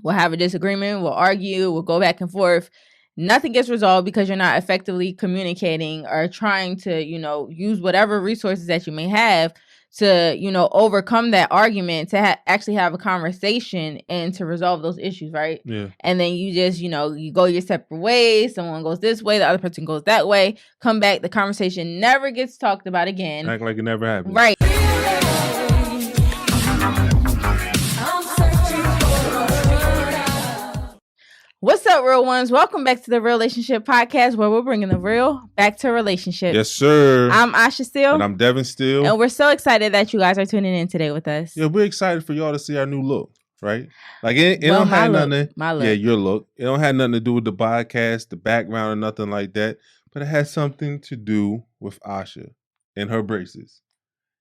We'll have a disagreement. We'll argue. We'll go back and forth. Nothing gets resolved because you're not effectively communicating or trying to, use whatever resources that you may have to, overcome that argument, to actually have a conversation and to resolve those issues, right? Yeah. And then you just, you go your separate ways. Someone goes this way, the other person goes that way. Come back, the conversation never gets talked about again. Act like it never happened. Right. What's up, real ones? Welcome back to the Relationship Podcast, where we're bringing the real back to relationships. Yes, sir. I'm Asha Steele. And I'm Devin Steele. And we're so excited that you guys are tuning in today with us. Yeah, we're excited for y'all to see our new look, right? Like, it don't have nothing. My look. Yeah, your look. It don't have nothing to do with the podcast, the background, or nothing like that. But it has something to do with Asha and her braces.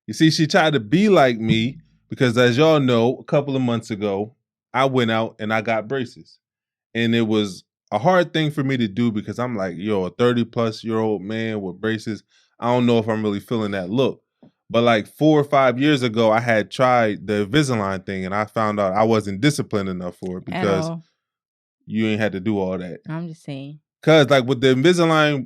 You see, she tried to be like me because, as y'all know, a couple of months ago, I went out and I got braces. And it was a hard thing for me to do because I'm like, yo, a 30-plus-year-old man with braces, I don't know if I'm really feeling that look. But like 4 or 5 years ago, I had tried the Invisalign thing, and I found out I wasn't disciplined enough for it because you ain't had to do all that. I'm just saying. Because like with the Invisalign,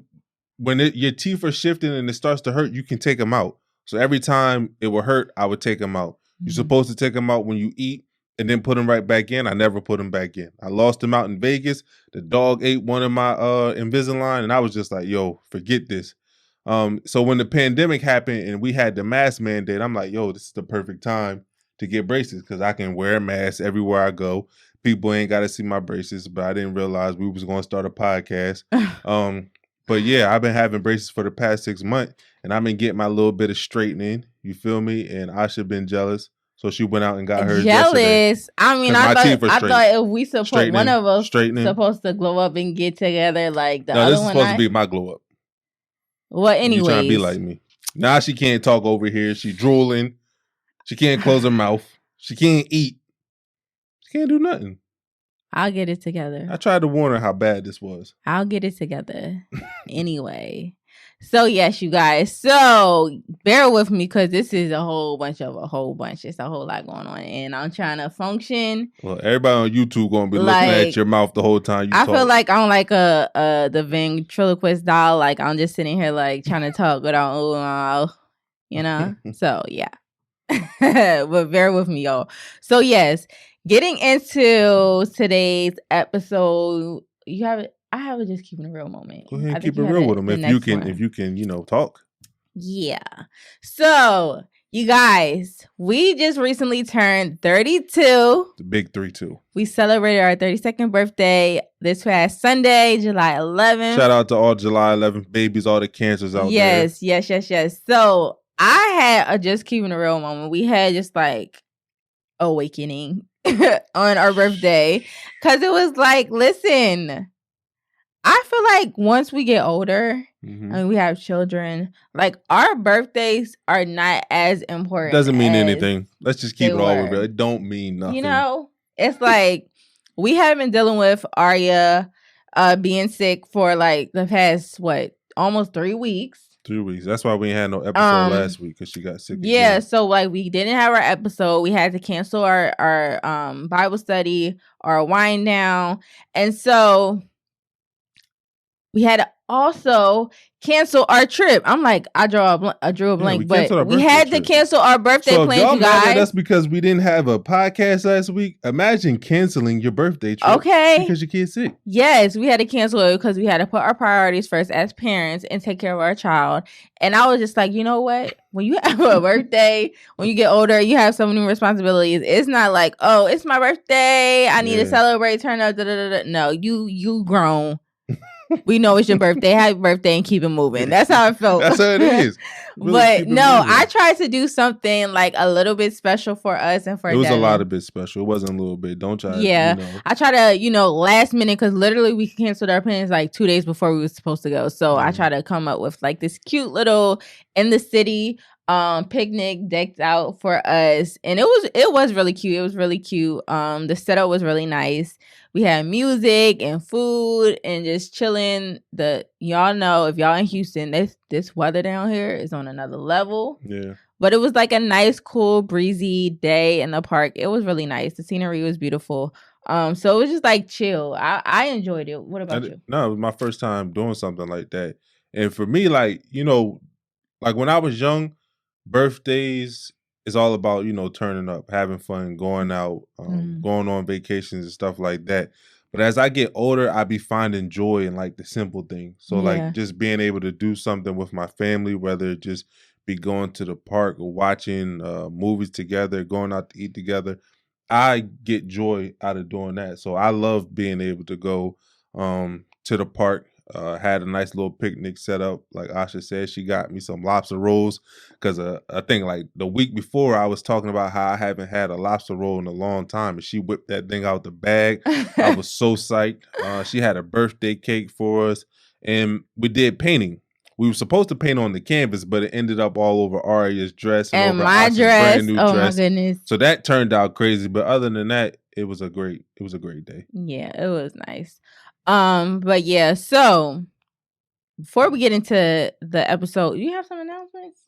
when your teeth are shifting and it starts to hurt, you can take them out. So every time it would hurt, I would take them out. Mm-hmm. You're supposed to take them out when you eat and then put them right back in. I never put them back in. I lost them out in Vegas. The dog ate one of my Invisalign, and I was just like, yo, forget this. So when the pandemic happened and we had the mask mandate, I'm like, yo, this is the perfect time to get braces because I can wear a mask everywhere I go. People ain't got to see my braces, but I didn't realize we was going to start a podcast. But yeah, I've been having braces for the past 6 months, and I've been getting my little bit of straightening. You feel me? And Asha been jealous. So she went out and got hers yesterday. I mean, I thought if we support one of us supposed to glow up and get together like the other one. No, this is supposed to be my glow up. Well, anyways. You trying to be like me. Now she can't talk over here. She drooling. She can't close her mouth. She can't eat. She can't do nothing. I'll get it together. I tried to warn her how bad this was. I'll get it together. Anyway. So, yes, you guys. So, bear with me because this is a whole bunch. It's a whole lot going on. And I'm trying to function. Well, everybody on YouTube going to be looking at your mouth the whole time you talk. I feel like I'm like the ventriloquist doll. Like, I'm just sitting here, like, trying to talk without, So, yeah. But bear with me, y'all. So, yes, getting into today's episode, I have a just keeping it real moment. Go ahead and keep it real with them if you can, talk. Yeah. So, you guys, we just recently turned 32. The big 3-2. We celebrated our 32nd birthday this past Sunday, July 11th. Shout out to all July 11th babies, all the cancers out there. Yes. So, I had a just keeping it real moment. We had just like awakening on our birthday because it was like, listen, I feel like once we get older and we have children, like our birthdays are not as important. Doesn't mean anything. Let's just keep it all real. It don't mean nothing. It's like we have been dealing with Arya being sick for like the past, almost 3 weeks. 3 weeks. That's why we ain't had no episode last week because she got sick. Yeah, so like we didn't have our episode. We had to cancel our Bible study, our wind down, and so we had to also cancel our trip. I'm like, I drew a blank, but we had to cancel our birthday plans, you guys. That's because we didn't have a podcast last week. Imagine canceling your birthday trip. Okay. Because your kid's sick. Yes, we had to cancel it because we had to put our priorities first as parents and take care of our child. And I was just like, you know what? When you have a birthday, when you get older, you have so many responsibilities. It's not like, oh, it's my birthday. I need to celebrate, turn up, No, you grown. We know it's your birthday. Happy birthday and keep it moving. That's how I felt. That's how it is. Really, but no, I tried to do something like a little bit special for us and for It was Devin. a lot of bit special. It wasn't a little bit. Don't try. Yeah. I try to, last minute because literally we canceled our plans like 2 days before we were supposed to go. So I try to come up with like this cute little in the city picnic decked out for us. And it was really cute. It was really cute. The setup was really nice. We had music and food and just chilling. Y'all know if y'all in Houston, this weather down here is on another level. Yeah. But it was like a nice, cool, breezy day in the park. It was really nice. The scenery was beautiful. So it was just like chill. I enjoyed it. What about you? No, it was my first time doing something like that. And for me, like, like when I was young, birthdays is all about, turning up, having fun, going out, going on vacations and stuff like that. But as I get older, I be finding joy in like the simple things. So like just being able to do something with my family, whether it just be going to the park or watching movies together, going out to eat together. I get joy out of doing that. So I love being able to go to the park. Had a nice little picnic set up. Like Asha said, she got me some lobster rolls because I think like the week before I was talking about how I haven't had a lobster roll in a long time, and she whipped that thing out the bag. I was so psyched. She had a birthday cake for us, and we did painting. We were supposed to paint on the canvas, but it ended up all over Aria's dress and over my Asha's dress. brand new Oh dress. my goodness! So that turned out crazy. But other than that, it was a great day. Yeah, it was nice. But yeah, so before we get into the episode, you have some announcements?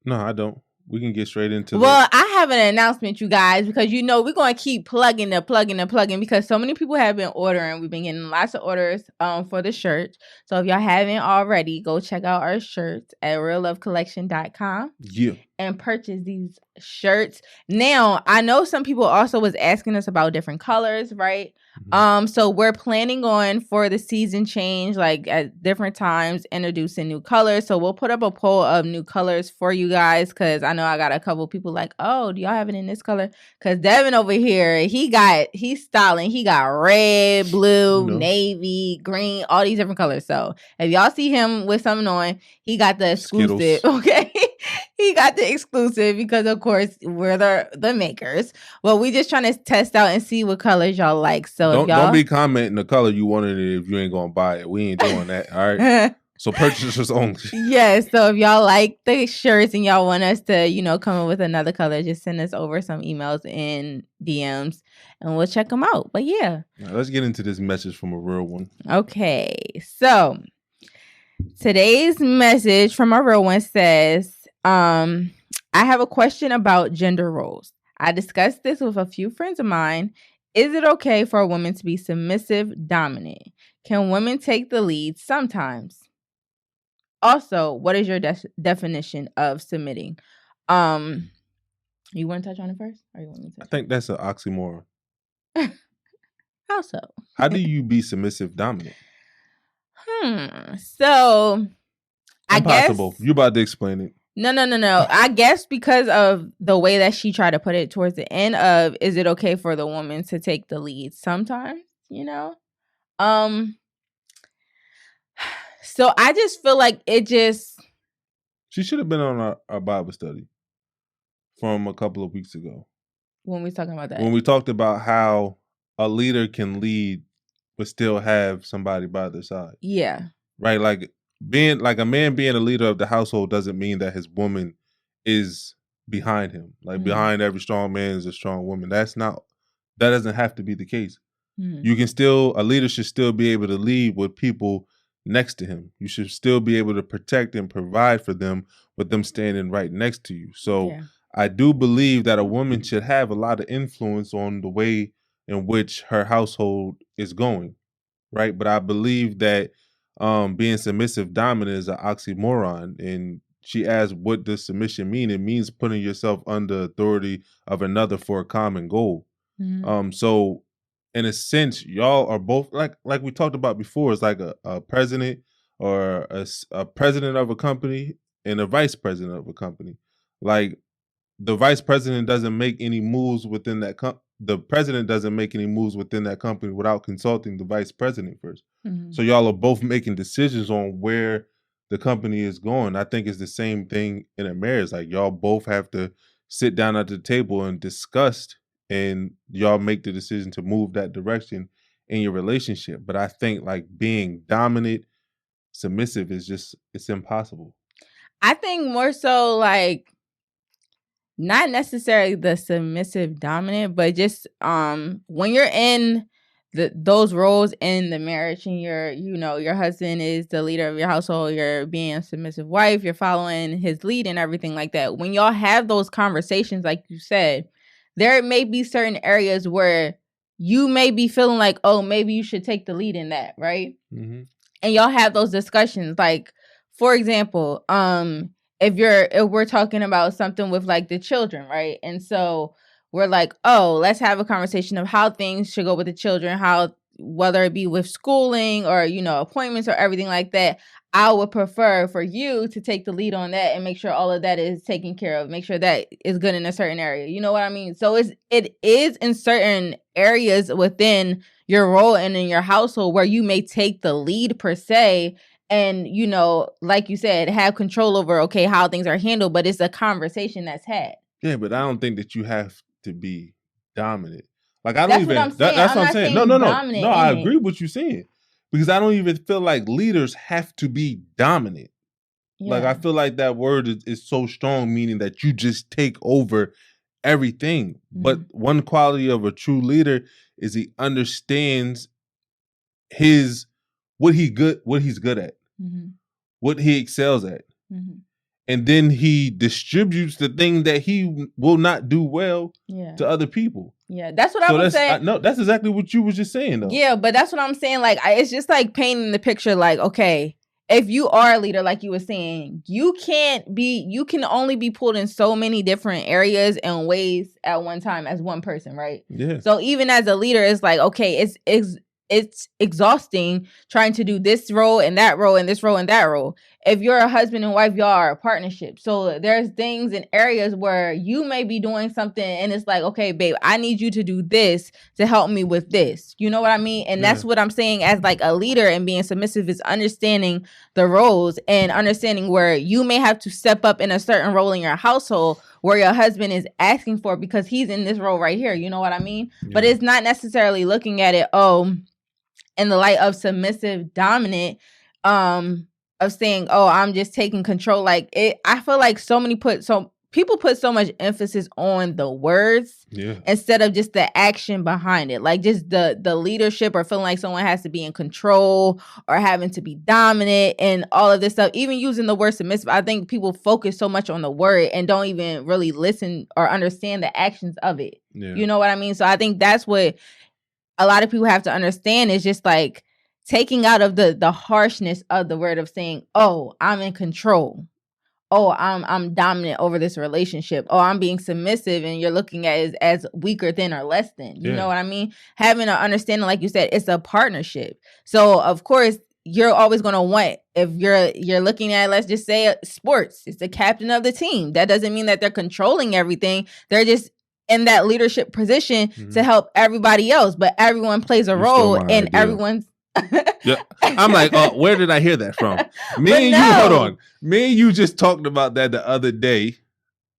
No, I don't. We can get straight into Well, I have an announcement, you guys, because we're going to keep plugging because so many people have been ordering. We've been getting lots of orders for the shirt. So if y'all haven't already, go check out our shirts at reallovecollection.com. Yeah. And purchase these shirts. Now, I know some people also was asking us about different colors, right? Mm-hmm. So we're planning on for the season change, like at different times, introducing new colors. So we'll put up a poll of new colors for you guys, because I know I got a couple people like, oh, do y'all have it in this color? Because Devin over here, he's styling. He got red, blue, navy, green, all these different colors. So if y'all see him with something on, he got the exclusive. Skittles. Okay. He got the exclusive because, of course, we're the makers. Well, we just trying to test out and see what colors y'all like. So don't be commenting the color you wanted it if you ain't gonna buy it. We ain't doing that. All right. So purchasers only. Yes. So if y'all like the shirts and y'all want us to, come up with another color, just send us over some emails and DMs, and we'll check them out. But yeah. Now, let's get into this message from a real one. Okay. So today's message from a real one says, I have a question about gender roles. I discussed this with a few friends of mine. Is it okay for a woman to be submissive, dominant? Can women take the lead sometimes? Also, what is your definition of submitting? You want to touch on it first, or you want me to? I think that's an oxymoron. How so? How do you be submissive, dominant? So impossible. I guess you about to explain it. No. I guess because of the way that she tried to put it towards the end of, is it okay for the woman to take the lead sometimes, So I just feel like she should have been on our Bible study from a couple of weeks ago. When we was talking about that. When we talked about how a leader can lead but still have somebody by their side. Yeah. Right? Like a man being a leader of the household doesn't mean that his woman is behind him. Like behind every strong man is a strong woman. That doesn't have to be the case. You can a leader should still be able to lead with people next to him. You should still be able to protect and provide for them with them standing right next to you. So I do believe that a woman should have a lot of influence on the way in which her household is going. Right. But I believe that being submissive dominant is an oxymoron. And she asked, what does submission mean? It means putting yourself under authority of another for a common goal. So in a sense, y'all are both like we talked about before. It's like a president or a president of a company and a vice president of a company. Like the vice president doesn't make any moves within that the president doesn't make any moves within that company without consulting the vice president first. So y'all are both making decisions on where the company is going. I think it's the same thing in a marriage. Like y'all both have to sit down at the table and discuss, and y'all make the decision to move that direction in your relationship. But I think like being dominant, submissive it's impossible. I think more so like not necessarily the submissive dominant, but just when you're in those roles in the marriage and your husband is the leader of your household, you're being a submissive wife, you're following his lead and everything like that. When y'all have those conversations, like you said, there may be certain areas where you may be feeling like, oh, maybe you should take the lead in that, right? Mm-hmm. And y'all have those discussions. Like, for example, if we're talking about something with like the children, right? And so we're like, oh, let's have a conversation of how things should go with the children, how, whether it be with schooling or, you know, appointments or everything like that. I would prefer for you to take the lead on that and make sure all of that is taken care of. Make sure that is good in a certain area. You know what I mean? So it is in certain areas within your role and in your household where you may take the lead per se, and, you know, like you said, have control over, okay, how things are handled, but it's a conversation that's had. Yeah, but I don't think that you have to be dominant. Like, I don't That's even. what I'm saying. That's I'm what I'm not saying. saying No. dominant I in agree it. with what you're saying, because I don't even feel like leaders have to be dominant. Like, Yeah. I feel like that word is so strong, meaning that you just take over everything. But one quality of a true leader is he understands what he's good at, what he excels at. And then he distributes the thing that he will not do well to other people. Yeah, that's what I would say. No, that's exactly what you was just saying, though. Yeah, but that's what I'm saying. Like, it's just like painting the picture. Like, okay, if you are a leader, like you were saying, you can only be pulled in so many different areas and ways at one time as one person, right? Yeah. So even as a leader, it's like, okay, it's exhausting trying to do this role and that role and this role and that role. If you're a husband and wife, y'all are a partnership. So there's things and areas where you may be doing something and it's like, okay, babe, I need you to do this to help me with this. You know what I mean? And that's what I'm saying as like a leader, and being submissive is understanding the roles and understanding where you may have to step up in a certain role in your household where your husband is asking for, because he's in this role right here. You know what I mean? Yeah. But it's not necessarily looking at it, in the light of submissive, dominant, of saying, oh, I'm just taking control. Like, I feel like people put so much emphasis on the words instead of just the action behind it. Like, just the leadership, or feeling like someone has to be in control or having to be dominant and all of this stuff. Even using the word submissive, I think people focus so much on the word and don't even really listen or understand the actions of it. Yeah. You know what I mean? So I think that's what a lot of people have to understand, is just like taking out of the harshness of the word of saying, oh, I'm in control. Oh, I'm dominant over this relationship. Oh, I'm being submissive, and you're looking at it as weaker than or less than. You know what I mean? Having an understanding, like you said, it's a partnership. So of course, you're always going to want, if you're looking at, let's just say, sports, it's the captain of the team. That doesn't mean that they're controlling everything. They're just in that leadership position to help everybody else, but everyone plays a role, and everyone's yeah. I'm like, where did I hear that from? Hold on. Me and you just talked about that the other day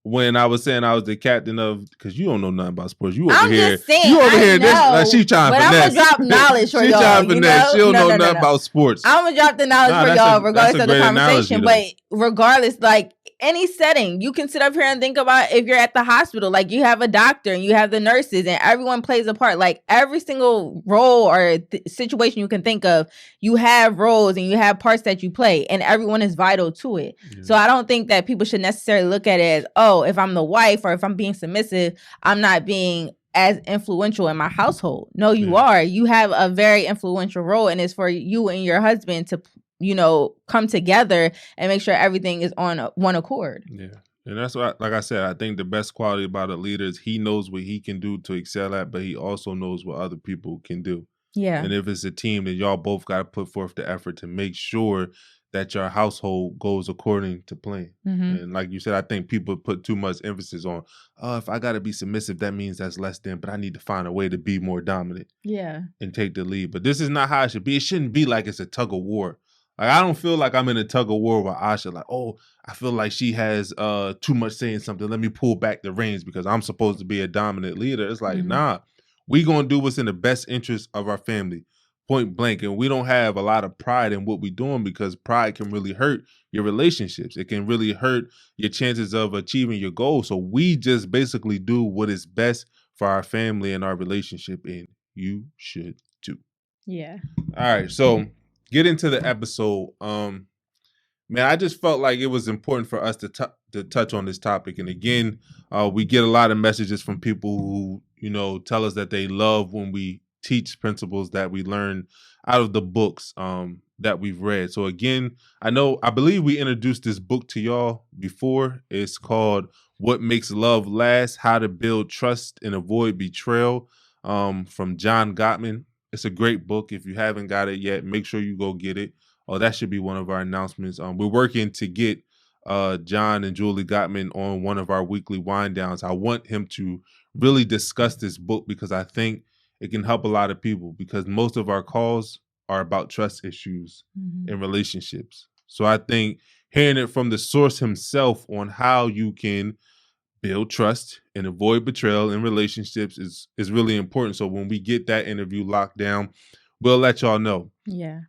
when I was saying I was the captain of, because you don't know nothing about sports. You over here. Just saying, you over here. This, like, she trying to finesse. I'm gonna drop knowledge for y'all. She trying to finesse. She don't know nothing about sports. I'm gonna drop the knowledge for y'all, regardless of the conversation. But regardless, like, any setting, you can sit up here and think about, if you're at the hospital, like, you have a doctor and you have the nurses and everyone plays a part. Like, every single role or situation you can think of, you have roles and you have parts that you play, and everyone is vital to it. Yeah. So I don't think that people should necessarily look at it as, oh, if I'm the wife or if I'm being submissive, I'm not being as influential in my household. No, you are. You have a very influential role, and it's for you and your husband to, you know, come together and make sure everything is on one accord. Yeah. And that's what, like I said, I think the best quality about a leader is he knows what he can do to excel at, but he also knows what other people can do. Yeah. And if it's a team, then y'all both got to put forth the effort to make sure that your household goes according to plan. And like you said, I think people put too much emphasis on, oh, if I got to be submissive, that means that's less than, but I need to find a way to be more dominant. Yeah. And take the lead. But this is not how it should be. It shouldn't be like it's a tug of war. Like, I don't feel like I'm in a tug of war with Asha. Like, oh, I feel like she has too much saying something. Let me pull back the reins because I'm supposed to be a dominant leader. It's like, nah, we going to do what's in the best interest of our family, point blank. And we don't have a lot of pride in what we're doing, because pride can really hurt your relationships. It can really hurt your chances of achieving your goals. So we just basically do what is best for our family and our relationship, and you should too. Yeah. All right. So get into the episode. Man, I just felt like it was important for us to touch on this topic. And again, we get a lot of messages from people who, tell us that they love when we teach principles that we learn out of the books that we've read. So again, I believe we introduced this book to y'all before. It's called What Makes Love Last: How to Build Trust and Avoid Betrayal, from John Gottman. It's a great book. If you haven't got it yet, make sure you go get it. Oh, that should be one of our announcements. We're working to get John and Julie Gottman on one of our weekly wind downs. I want him to really discuss this book because I think it can help a lot of people, because most of our calls are about trust issues in relationships. So I think hearing it from the source himself on how you can build trust and avoid betrayal in relationships is really important. So when we get that interview locked down, we'll let y'all know. Yeah.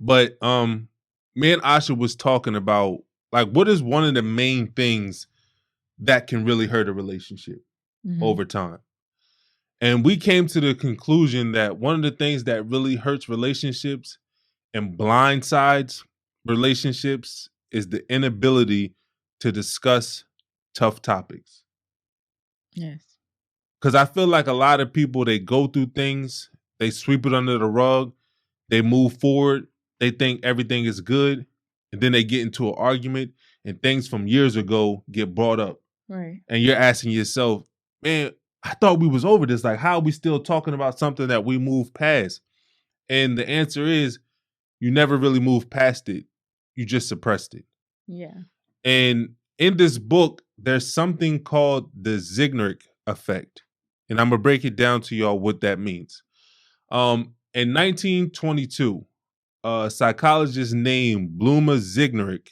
But me and Asha was talking about, like, what is one of the main things that can really hurt a relationship over time? And we came to the conclusion that one of the things that really hurts relationships and blindsides relationships is the inability to discuss tough topics. Yes. Because I feel like a lot of people, they go through things, they sweep it under the rug, they move forward, they think everything is good, and then they get into an argument and things from years ago get brought up. Right. And you're asking yourself, man, I thought we was over this. Like, how are we still talking about something that we moved past? And the answer is, you never really moved past it. You just suppressed it. Yeah. And in this book, there's something called the Zeigarnik effect. And I'm going to break it down to y'all what that means. In 1922, a psychologist named Bluma Zeigarnik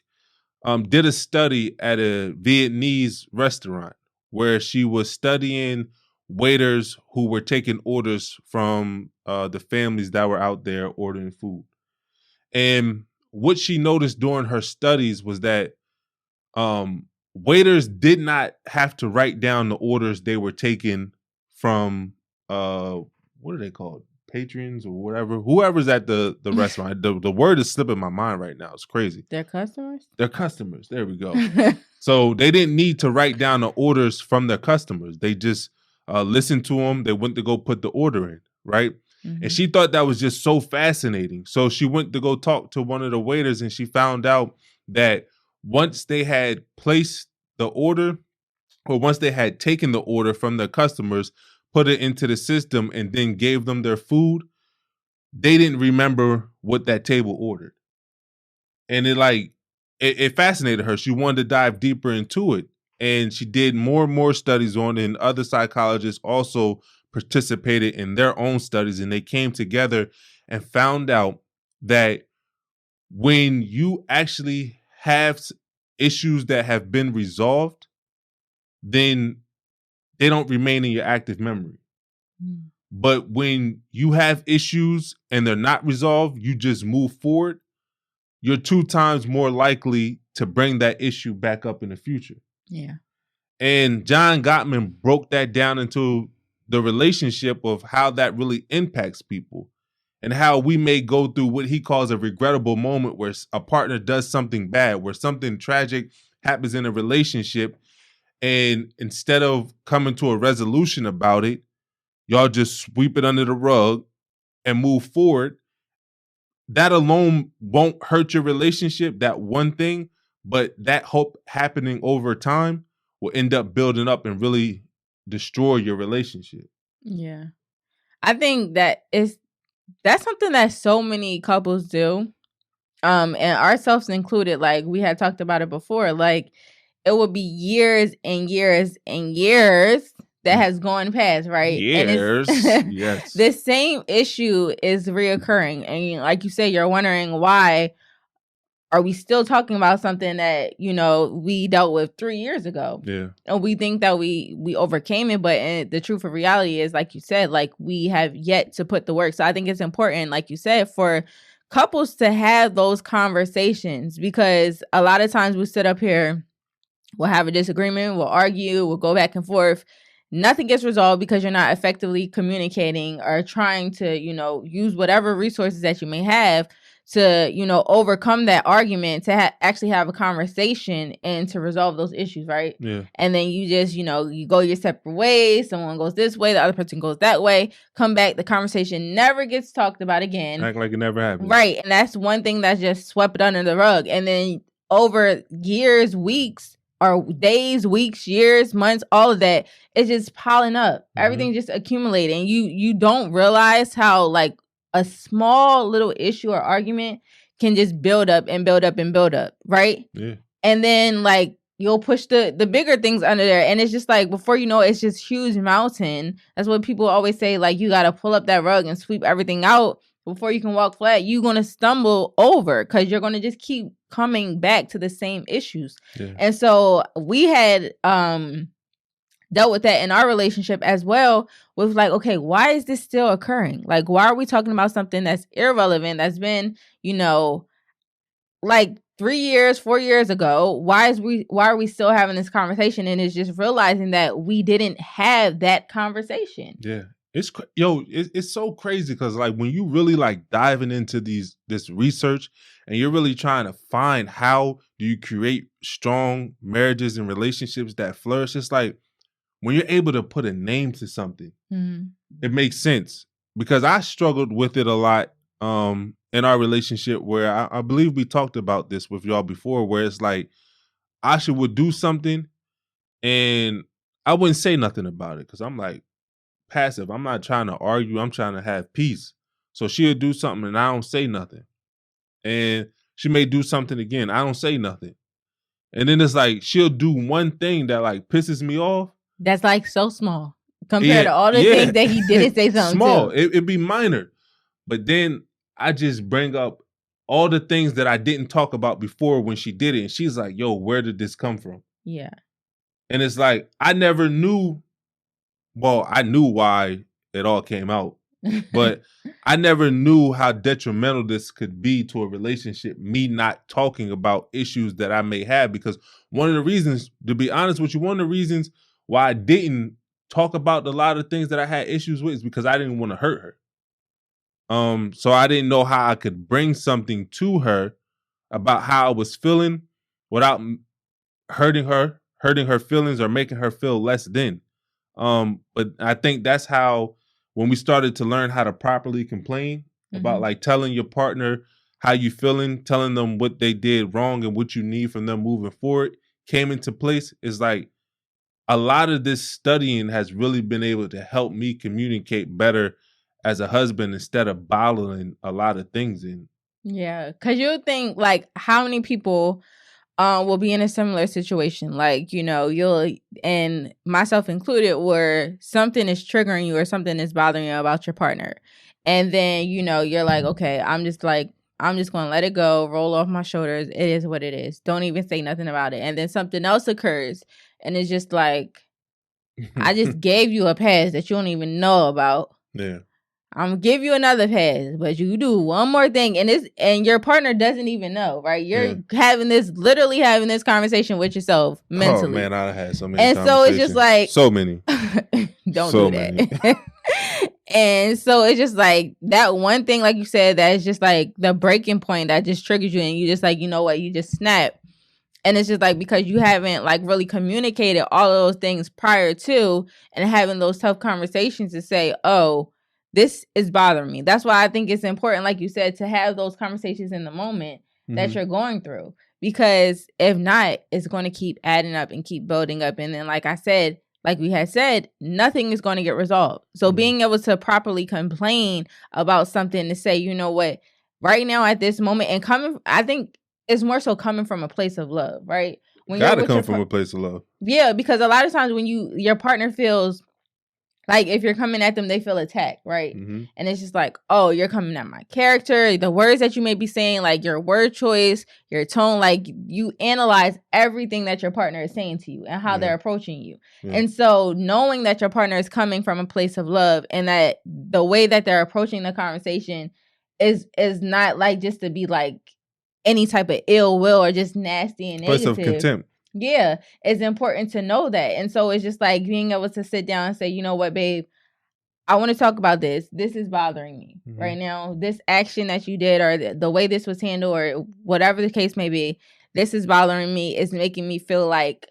did a study at a Vietnamese restaurant where she was studying waiters who were taking orders from the families that were out there ordering food. And what she noticed during her studies was that waiters did not have to write down the orders they were taking from what are they called? Patrons or whatever. Whoever's at the restaurant. The word is slipping my mind right now. It's crazy. They're customers? They're customers. There we go. So they didn't need to write down the orders from their customers. They just listened to them. They went to go put the order in, right? And she thought that was just so fascinating. So she went to go talk to one of the waiters, and she found out that once they had placed the order, or once they had taken the order from their customers, put it into the system, and then gave them their food, they didn't remember what that table ordered. And it fascinated her. She wanted to dive deeper into it. And she did more and more studies on it, and other psychologists also participated in their own studies, and they came together and found out that when you actually have issues that have been resolved, then they don't remain in your active memory. But when you have issues and they're not resolved, you just move forward, you're 2 times more likely to bring that issue back up in the future. Yeah. And John Gottman broke that down into the relationship of how that really impacts people, and how we may go through what he calls a regrettable moment where a partner does something bad, where something tragic happens in a relationship. And instead of coming to a resolution about it, y'all just sweep it under the rug and move forward. That alone won't hurt your relationship, that one thing, but that hope happening over time will end up building up and really destroy your relationship. Yeah. I think that's something that so many couples do. And ourselves included. Like, we had talked about it before. Like, it would be years and years and years that has gone past, right? Years. And yes. The same issue is reoccurring. And like you say, you're wondering, why are we still talking about something that, we dealt with 3 years ago? Yeah. And we think that we overcame it, but the truth of reality is, like you said, like, we have yet to put the work. So I think it's important, like you said, for couples to have those conversations, because a lot of times we sit up here, we'll have a disagreement, we'll argue, we'll go back and forth. nothing gets resolved because you're not effectively communicating or trying to, use whatever resources that you may have to, overcome that argument, to actually have a conversation and to resolve those issues, right? Yeah. And then you just, you go your separate ways. Someone goes this way, the other person goes that way. Come back, the conversation never gets talked about again. Act like it never happened. Right. And that's one thing that's just swept under the rug. And then over years, weeks, or days, weeks, years, months, all of that, it's just piling up. Mm-hmm. Everything just accumulating. You don't realize how like a small little issue or argument can just build up and build up and build up, right? Yeah. And then like you'll push the bigger things under there, and it's just like before you know it, it's just huge mountain. That's what people always say, like you got to pull up that rug and sweep everything out before you can walk flat. You're going to stumble over because you're going to just keep coming back to the same issues. Yeah. And so we had dealt with that in our relationship as well, with like, okay, why is this still occurring? Like, why are we talking about something that's irrelevant, that's been, like 3 years, 4 years ago? Why are we still having this conversation? And it's just realizing that we didn't have that conversation. Yeah. It's so crazy because like when you really like diving into this research and you're really trying to find how do you create strong marriages and relationships that flourish, it's like when you're able to put a name to something, mm-hmm. it makes sense. Because I struggled with it a lot in our relationship, where I believe we talked about this with y'all before, where it's like Asha would do something and I wouldn't say nothing about it because I'm like passive. I'm not trying to argue. I'm trying to have peace. So she'll do something and I don't say nothing. And she may do something again. I don't say nothing. And then it's like she'll do one thing that like pisses me off. That's like so small compared to all the things that he didn't say something small. to. It'd be minor. But then I just bring up all the things that I didn't talk about before when she did it. And she's like, yo, where did this come from? Yeah. And it's like, I never knew. Well, I knew why it all came out, but I never knew how detrimental this could be to a relationship, me not talking about issues that I may have. Because one of the reasons, to be honest with you, one of the reasons why I didn't talk about a lot of things that I had issues with is because I didn't want to hurt her. So I didn't know how I could bring something to her about how I was feeling without hurting her feelings or making her feel less than. But I think that's how, when we started to learn how to properly complain mm-hmm. about like telling your partner how you feeling, telling them what they did wrong and what you need from them moving forward came into place, is like a lot of this studying has really been able to help me communicate better as a husband instead of bottling a lot of things in. Yeah, because you think like how many people will be in a similar situation, like, you'll, and myself included, where something is triggering you or something is bothering you about your partner. And then, you're like, okay, I'm just going to let it go, roll off my shoulders. It is what it is. Don't even say nothing about it. And then something else occurs and it's just like, I just gave you a pass that you don't even know about. Yeah. I'm gonna give you another pass, but you do one more thing, and your partner doesn't even know, right? You're literally having this conversation with yourself mentally. Oh man, I had so many. And so it's just like so many. Don't do that. And so it's just like that one thing, like you said, that is just like the breaking point that just triggers you, and you just like, you know what, you just snap. And it's just like, because you haven't like really communicated all of those things prior to, and having those tough conversations to say, oh, this is bothering me. That's why I think it's important, like you said, to have those conversations in the moment mm-hmm. that you're going through. Because if not, it's going to keep adding up and keep building up. And then, like I said, like we had said, nothing is going to get resolved. So mm-hmm. being able to properly complain about something, to say, you know what, right now at this moment, and I think it's more so coming from a place of love, right? When gotta come from a place of love. Yeah, because a lot of times when your partner feels like, if you're coming at them, they feel attacked, right? Mm-hmm. And it's just like, oh, you're coming at my character. The words that you may be saying, like your word choice, your tone, like you analyze everything that your partner is saying to you and how they're approaching you. Yeah. And so knowing that your partner is coming from a place of love, and that the way that they're approaching the conversation is not like just to be like any type of ill will or just nasty and negative. Place of contempt. Yeah, it's important to know that. And so it's just like being able to sit down and say, you know what, babe, I want to talk about this. This is bothering me right now. This action that you did, or the way this was handled, or whatever the case may be, this is bothering me. It's making me feel like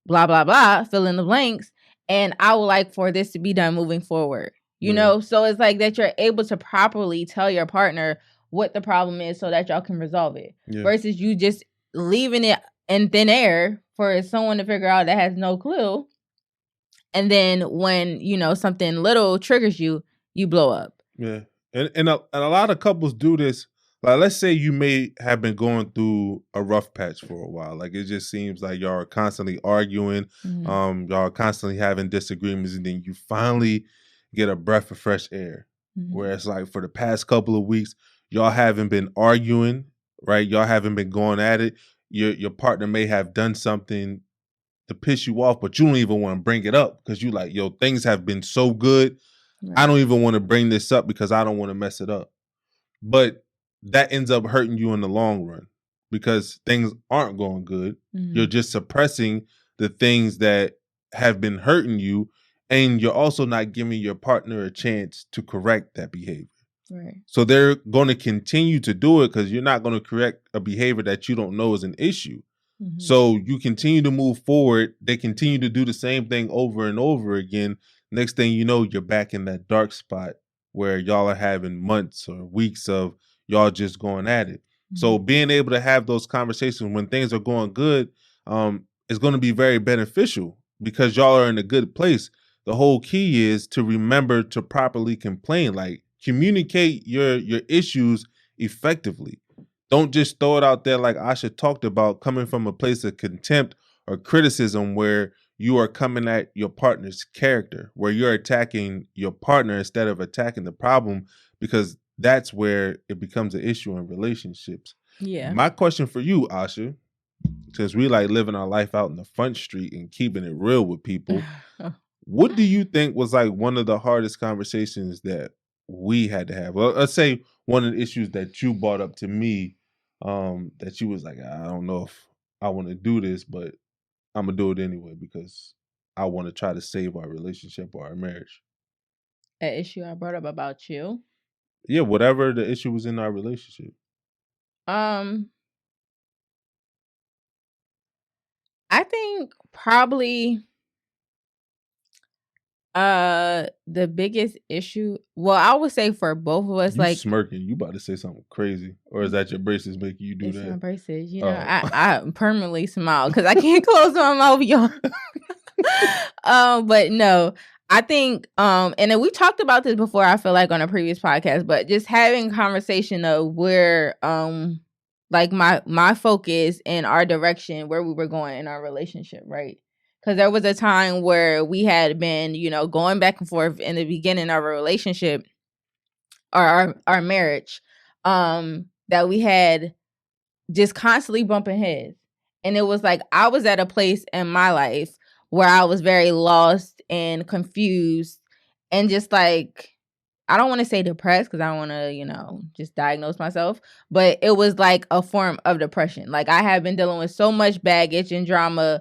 blah, blah, blah, fill in the blanks. And I would like for this to be done moving forward. You know, so it's like that you're able to properly tell your partner what the problem is so that y'all can resolve it. Versus you just leaving it in thin air for someone to figure out that has no clue. And then when, you know, something little triggers you, you blow up. Yeah. And a lot of couples do this. Like, let's say you may have been going through a rough patch for a while. Like, it just seems like y'all are constantly arguing. Y'all are constantly having disagreements. And then you finally get a breath of fresh air. Where it's like for the past couple of weeks, y'all haven't been arguing, right? Y'all haven't been going at it. Your partner may have done something to piss you off, but you don't even want to bring it up because you like, yo, things have been so good. I don't even want to bring this up because I don't want to mess it up. But that ends up hurting you in the long run because things aren't going good. You're just suppressing the things that have been hurting you, and you're also not giving your partner a chance to correct that behavior. So they're going to continue to do it because you're not going to correct a behavior that you don't know is an issue. So you continue to move forward. They continue to do the same thing over and over again. Next thing you know, you're back in that dark spot where y'all are having months or weeks of y'all just going at it. So being able to have those conversations when things are going good is going to be very beneficial because y'all are in a good place. The whole key is to remember to properly complain, like communicate your issues effectively. Don't just throw it out there like Asha talked about, coming from a place of contempt or criticism where you are coming at your partner's character, where you're attacking your partner instead of attacking the problem, because that's where it becomes an issue in relationships. My question for you, Asha, since we like living our life out in the front street and keeping it real with people, what do you think was like one of the hardest conversations that we had to have? Well, let's say one of the issues that you brought up to me, that you was like, I don't know if I want to do this, but I'm gonna do it anyway because I want to try to save our relationship or our marriage. An issue I brought up about you? Yeah, whatever the issue was in our relationship. I think probably the biggest issue, well, I would say for both of us, You like smirking, you about to say something crazy, or is that your braces making you do it's that? my braces, you know. I permanently smile because I can't close my mouth, y'all. But no, I think and then we talked about this before, I feel like on a previous podcast, but just having conversation of where like my focus and our direction, where we were going in our relationship, right? Because there was a time where we had been, you know, going back and forth in the beginning of our relationship or our marriage, that we had just constantly bumping heads. And it was like I was at a place in my life where I was very lost and confused and just like, I don't want to say depressed because I don't want to, you know, just diagnose myself, but it was like a form of depression. Like I have been dealing with so much baggage and drama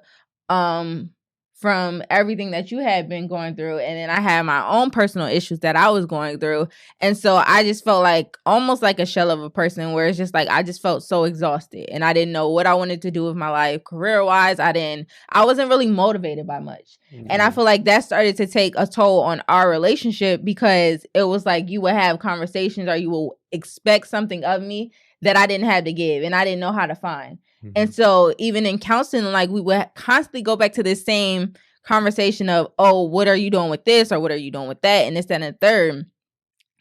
from everything that you had been going through. And then I had my own personal issues that I was going through. And so I just felt like almost like a shell of a person where it's just like I just felt so exhausted and I didn't know what I wanted to do with my life career wise. I wasn't really motivated by much. And I feel like that started to take a toll on our relationship because it was like you would have conversations or you will expect something of me that I didn't have to give and I didn't know how to find. And so even in counseling, like we would constantly go back to this same conversation of, oh, what are you doing with this? Or what are you doing with that? And this, that, and the third.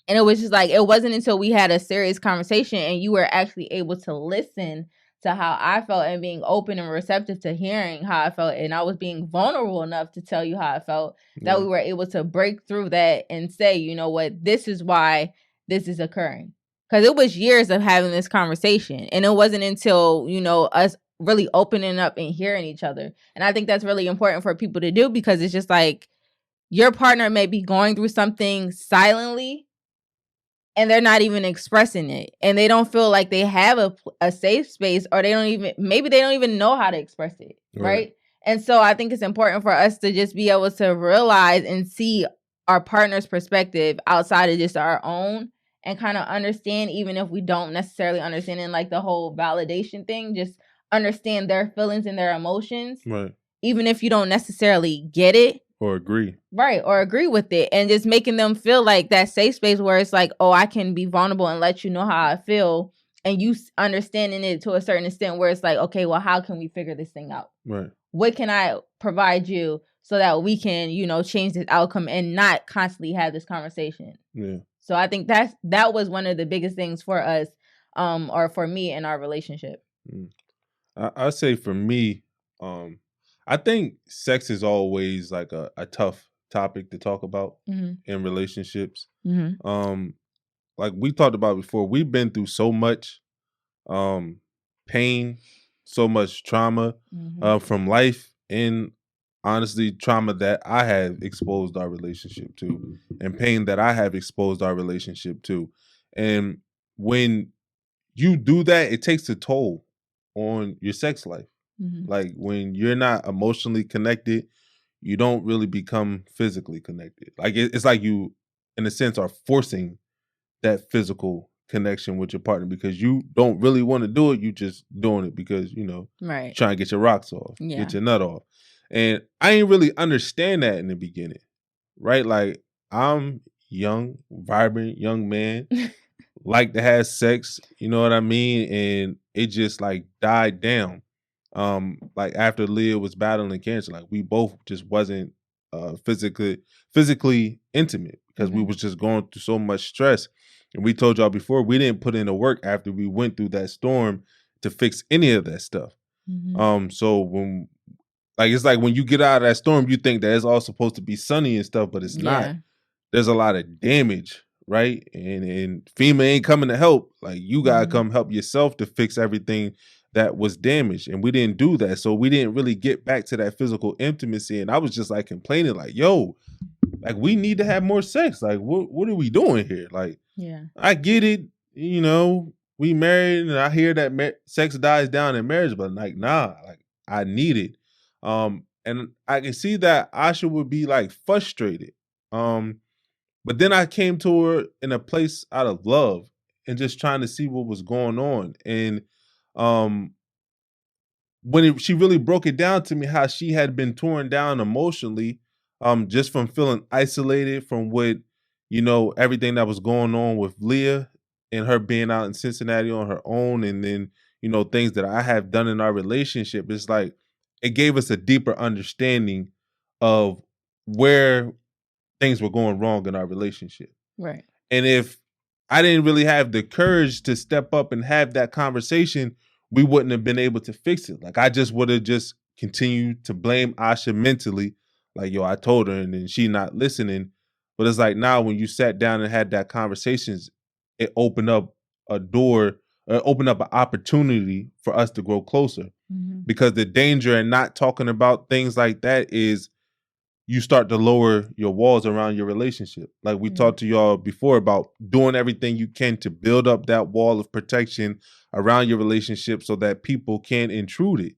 And it was just like, it wasn't until we had a serious conversation and you were actually able to listen to how I felt and being open and receptive to hearing how I felt. And I was being vulnerable enough to tell you how I felt that we were able to break through that and say, you know what, this is why this is occurring. Because it was years of having this conversation. And it wasn't until, you know, us really opening up and hearing each other. And I think that's really important for people to do because it's just like your partner may be going through something silently and they're not even expressing it, and they don't feel like they have a safe space, or maybe they don't even know how to express it, right? And so I think it's important for us to just be able to realize and see our partner's perspective outside of just our own, and kind of understand, even if we don't necessarily understand in like the whole validation thing, just understand their feelings and their emotions, right? Even if you don't necessarily get it or agree, right, or agree with it, and just making them feel like that safe space where it's like, oh, I can be vulnerable and let you know how I feel, and you understanding it to a certain extent where it's like, okay, well, how can we figure this thing out? Right. What can I provide you so that we can, change this outcome and not constantly have this conversation? Yeah. So I think that was one of the biggest things for us, or for me in our relationship. I say for me, I think sex is always like a tough topic to talk about in relationships. Like we talked about before, we've been through so much pain, so much trauma from life, and honestly, trauma that I have exposed our relationship to, and pain that I have exposed our relationship to. And when you do that, it takes a toll on your sex life. Like when you're not emotionally connected, you don't really become physically connected. Like it's like you, in a sense, are forcing that physical connection with your partner because you don't really want to do it. You just doing it because, right, trying to get your rocks off, get your nut off. And I ain't really understand that in the beginning, right? Like I'm young, vibrant, young man, like to have sex, you know what I mean? And it just like died down. Like after Leah was battling cancer, like we both just wasn't physically intimate because we was just going through so much stress. And we told y'all before, we didn't put in the work after we went through that storm to fix any of that stuff. So when it's like when you get out of that storm, you think that it's all supposed to be sunny and stuff, but it's not. There's a lot of damage, right? And FEMA ain't coming to help. Like you gotta come help yourself to fix everything that was damaged. And we didn't do that. So we didn't really get back to that physical intimacy. And I was just like complaining, like, yo, like we need to have more sex. Like, what are we doing here? Like, I get it, we married, and I hear that sex dies down in marriage, but like, nah, like I need it. And I can see that Asha would be like frustrated. But then I came to her in a place out of love and just trying to see what was going on. And when she really broke it down to me, how she had been torn down emotionally, just from feeling isolated from what, everything that was going on with Leah and her being out in Cincinnati on her own, and then, things that I have done in our relationship. It's like it gave us a deeper understanding of where things were going wrong in our relationship. Right. And if I didn't really have the courage to step up and have that conversation, we wouldn't have been able to fix it. Like I just would have just continued to blame Asha mentally. Like, yo, I told her and then she not listening. But it's like now when you sat down and had that conversations, it opened up a door, opened up an opportunity for us to grow closer. Because the danger in not talking about things like that is you start to lower your walls around your relationship. Like we talked to y'all before about doing everything you can to build up that wall of protection around your relationship so that people can't intrude it.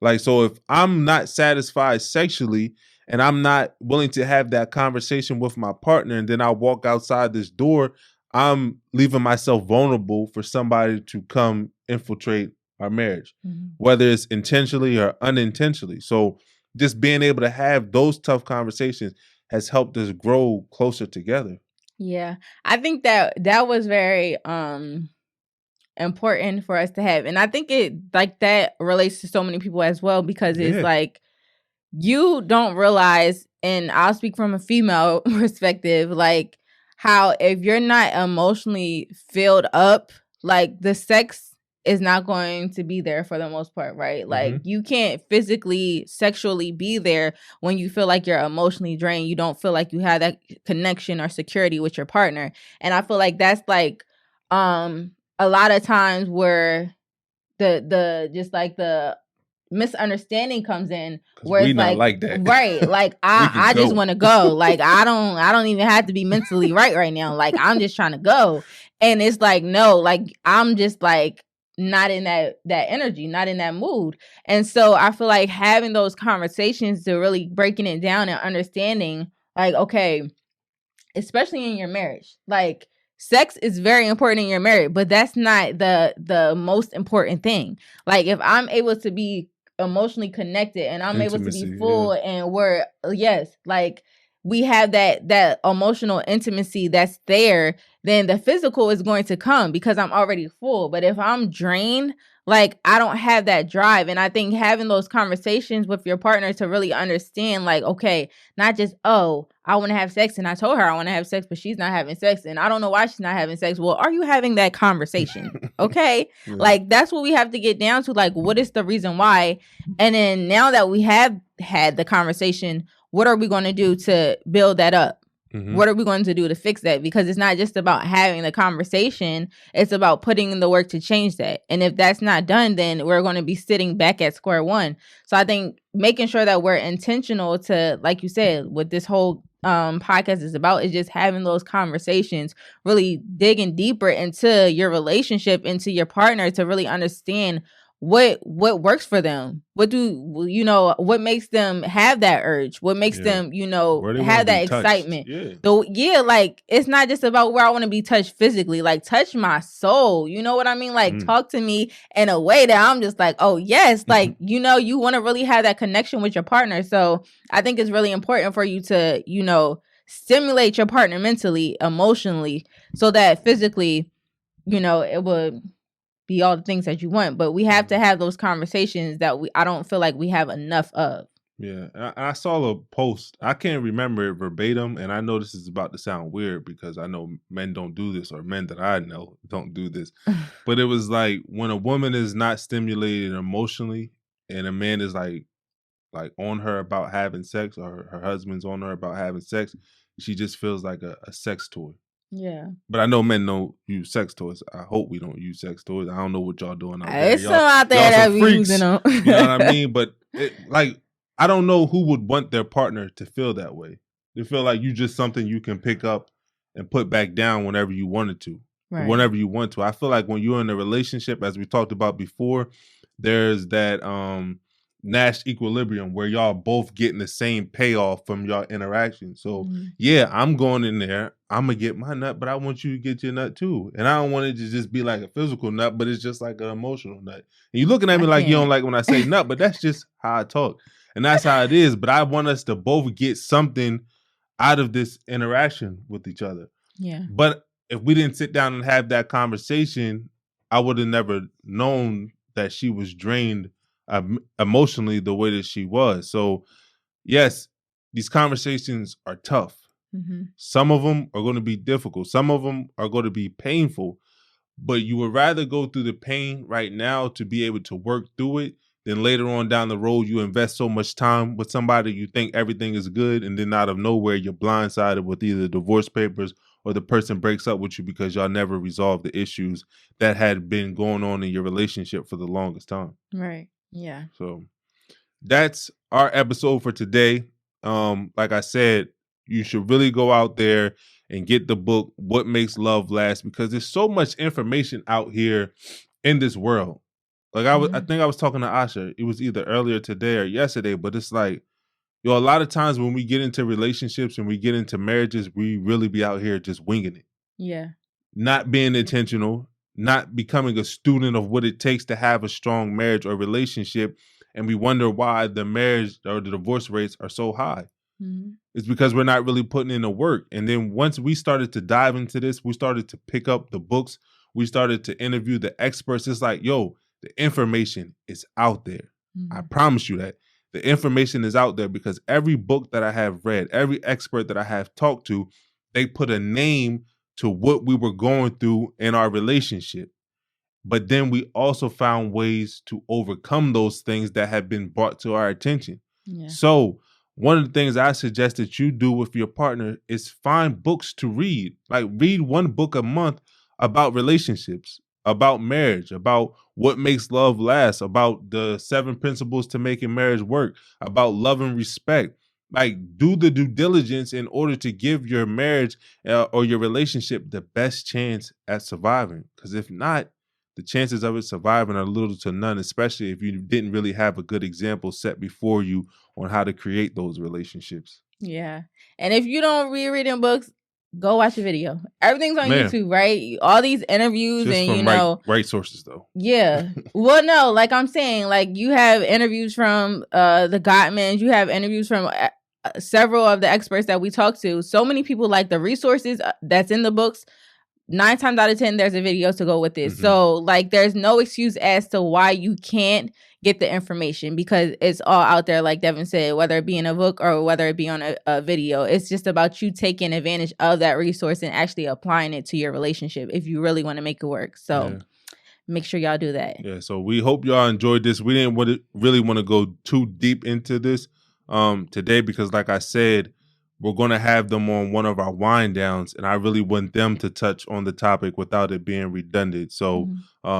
Like, so if I'm not satisfied sexually and I'm not willing to have that conversation with my partner, and then I walk outside this door, I'm leaving myself vulnerable for somebody to come infiltrate our marriage, whether it's intentionally or unintentionally. So just being able to have those tough conversations has helped us grow closer together. Yeah. I think that was very important for us to have. And I think it like that relates to so many people as well, because it's like you don't realize, and I'll speak from a female perspective, like how if you're not emotionally filled up, like the sex is not going to be there for the most part, right? Like you can't physically, sexually be there when you feel like you're emotionally drained. You don't feel like you have that connection or security with your partner. And I feel like that's like a lot of times where the just like the misunderstanding comes in, where we it's not like that. Right, like I just want to go. Like I don't even have to be mentally right now. Like I'm just trying to go. And it's like, no, like I'm just like not in that energy, not in that mood. And so I feel like having those conversations to really breaking it down and understanding, like, okay, especially in your marriage, like sex is very important in your marriage, but that's not the most important thing. Like if I'm able to be emotionally connected and I'm able to be full and we're, yes, like we have that emotional intimacy that's there, then the physical is going to come because I'm already full. But if I'm drained, like I don't have that drive. And I think having those conversations with your partner to really understand, like, okay, not just, oh, I want to have sex and I told her I want to have sex, but she's not having sex and I don't know why she's not having sex. Well, are you having that conversation? Okay. Yeah. Like that's what we have to get down to. Like, what is the reason why? And then now that we have had the conversation, what are we going to do to build that up? Mm-hmm. What are we going to do to fix that? Because it's not just about having the conversation. It's about putting in the work to change that. And if that's not done, then we're going to be sitting back at square one. So I think making sure that we're intentional to, like you said, what this whole podcast is about is just having those conversations, really digging deeper into your relationship, into your partner to really understand what works for them. What do you know, what makes them have that urge? What makes them, you know, have that excitement? Like it's not just about where I want to be touched physically, like touch my soul. You know what I mean? Like talk to me in a way that I'm just like, oh yes, like you know, you want to really have that connection with your partner. So I think it's really important for you to, you know, stimulate your partner mentally, emotionally, so that physically, you know, it would be all the things that you want. But we have to have those conversations that I don't feel like we have enough of. Yeah. I saw a post. I can't remember it verbatim. And I know this is about to sound weird because I know men don't do this, or men that I know don't do this. But it was like when a woman is not stimulated emotionally and a man is like on her about having sex, or her husband's on her about having sex, she just feels like a sex toy. Yeah. But I know men don't use sex toys. I hope we don't use sex toys. I don't know what y'all doing out there. It's some out there that we using them. You know what I mean? But like, I don't know who would want their partner to feel that way. They feel like you just something you can pick up and put back down whenever you wanted to. Right. Whenever you want to. I feel like when you're in a relationship, as we talked about before, there's that Nash equilibrium where y'all both getting the same payoff from y'all interaction. So yeah, I'm going in there, I'm gonna get my nut, but I want you to get your nut too. And I don't want it to just be like a physical nut, but it's just like an emotional nut. And you looking at me like you don't like when I say nut, but that's just how I talk. And that's how it is. But I want us to both get something out of this interaction with each other. Yeah. But if we didn't sit down and have that conversation, I would have never known that she was drained emotionally the way that she was. So yes, these conversations are tough. Mm-hmm. Some of them are going to be difficult. Some of them are going to be painful, but you would rather go through the pain right now to be able to work through it than later on down the road you invest so much time with somebody, you think everything is good, and then out of nowhere you're blindsided with either divorce papers or the person breaks up with you because y'all never resolved the issues that had been going on in your relationship for the longest time. Right. Yeah. So that's our episode for today. Like I said, you should really go out there and get the book, What Makes Love Last, because there's so much information out here in this world. Like I think I was talking to Asha. It was either earlier today or yesterday, but it's like, a lot of times when we get into relationships and we get into marriages, we really be out here just winging it. Yeah. Not being intentional, not becoming a student of what it takes to have a strong marriage or relationship. And we wonder why the marriage or the divorce rates are so high. Mm-hmm. It's because we're not really putting in the work. And then once we started to dive into this, we started to pick up the books. We started to interview the experts. It's like, yo, the information is out there. Mm-hmm. I promise you that. The information is out there because every book that I have read, every expert that I have talked to, they put a name to what we were going through in our relationship. But then we also found ways to overcome those things that have been brought to our attention. Yeah. So one of the things I suggest that you do with your partner is find books to read. Like read one book a month about relationships, about marriage, about what makes love last, about the 7 principles to making marriage work, about love and respect. like do the due diligence in order to give your marriage or your relationship the best chance at surviving. Because if not, the chances of it surviving are little to none, especially if you didn't really have a good example set before you on how to create those relationships. Yeah. And if you don't read reading books, go watch a video. Everything's on Man. YouTube, right? All these interviews Just and from right sources though. Yeah. Well, no, like I'm saying, like you have interviews from the Gottmans, you have interviews from several of the experts that we talk to. So many people like the resources that's in the books. 9 times out of 10, there's a video to go with this. Mm-hmm. So like there's no excuse as to why you can't get the information because it's all out there, like Devin said, whether it be in a book or whether it be on a video. It's just about you taking advantage of that resource and actually applying it to your relationship if you really want to make it work. So make sure y'all do that. Yeah, so we hope y'all enjoyed this. We didn't really want to go too deep into this today because like I said, we're going to have them on one of our wind downs, and I really want them to touch on the topic without it being redundant. So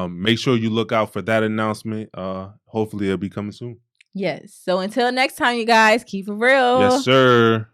make sure you look out for that announcement. Hopefully it'll be coming soon. Yes. So until next time, you guys, keep it real. Yes, sir.